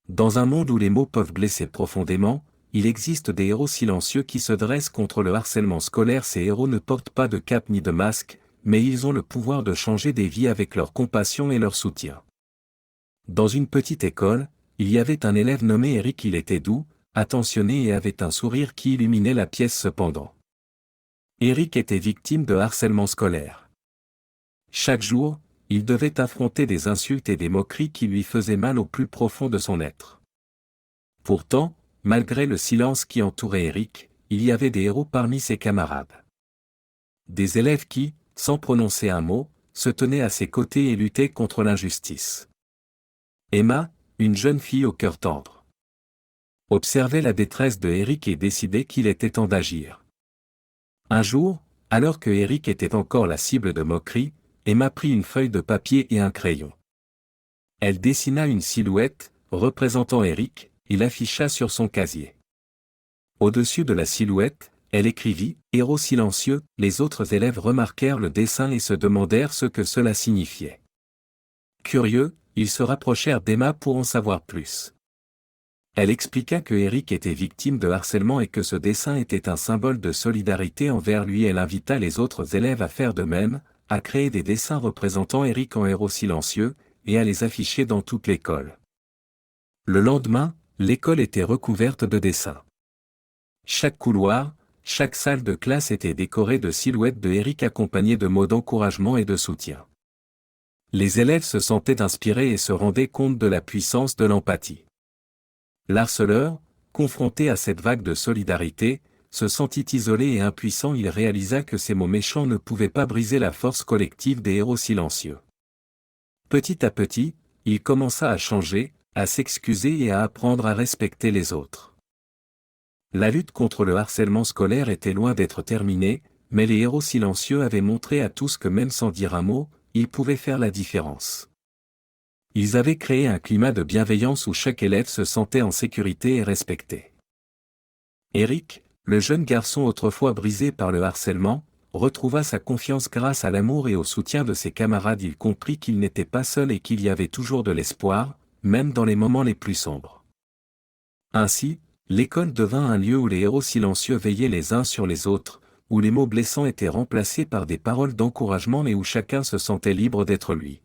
Dans un monde où les mots peuvent blesser profondément, il existe des héros silencieux qui se dressent contre le harcèlement scolaire. Ces héros ne portent pas de cape ni de masque, mais ils ont le pouvoir de changer des vies avec leur compassion et leur soutien. Dans une petite école, il y avait un élève nommé Eric. Il était doux, attentionné et avait un sourire qui illuminait la pièce cependant. Eric était victime de harcèlement scolaire. Chaque jour, il devait affronter des insultes et des moqueries qui lui faisaient mal au plus profond de son être. Pourtant, malgré le silence qui entourait Eric, il y avait des héros parmi ses camarades. Des élèves qui, sans prononcer un mot, se tenaient à ses côtés et luttaient contre l'injustice. Emma, une jeune fille au cœur tendre, observait la détresse de Eric et décidait qu'il était temps d'agir. Un jour, alors que Eric était encore la cible de moqueries, Emma prit une feuille de papier et un crayon. Elle dessina une silhouette, représentant Eric, et l'afficha sur son casier. Au-dessus de la silhouette, elle écrivit « Héros silencieux ». Les autres élèves remarquèrent le dessin et se demandèrent ce que cela signifiait. Curieux, ils se rapprochèrent d'Emma pour en savoir plus. Elle expliqua que Eric était victime de harcèlement et que ce dessin était un symbole de solidarité envers lui. Elle invita les autres élèves à faire de même, à créer des dessins représentant Eric en héros silencieux, et à les afficher dans toute l'école. Le lendemain, l'école était recouverte de dessins. Chaque couloir, chaque salle de classe était décorée de silhouettes de Eric accompagnées de mots d'encouragement et de soutien. Les élèves se sentaient inspirés et se rendaient compte de la puissance de l'empathie. L'harceleur, confronté à cette vague de solidarité, se sentit isolé et impuissant. Il réalisa que ces mots méchants ne pouvaient pas briser la force collective des héros silencieux. Petit à petit, il commença à changer, à s'excuser et à apprendre à respecter les autres. La lutte contre le harcèlement scolaire était loin d'être terminée, mais les héros silencieux avaient montré à tous que même sans dire un mot, ils pouvaient faire la différence. Ils avaient créé un climat de bienveillance où chaque élève se sentait en sécurité et respecté. Eric, le jeune garçon autrefois brisé par le harcèlement, retrouva sa confiance grâce à l'amour et au soutien de ses camarades. Il comprit qu'il n'était pas seul et qu'il y avait toujours de l'espoir, même dans les moments les plus sombres. Ainsi, l'école devint un lieu où les héros silencieux veillaient les uns sur les autres, où les mots blessants étaient remplacés par des paroles d'encouragement et où chacun se sentait libre d'être lui.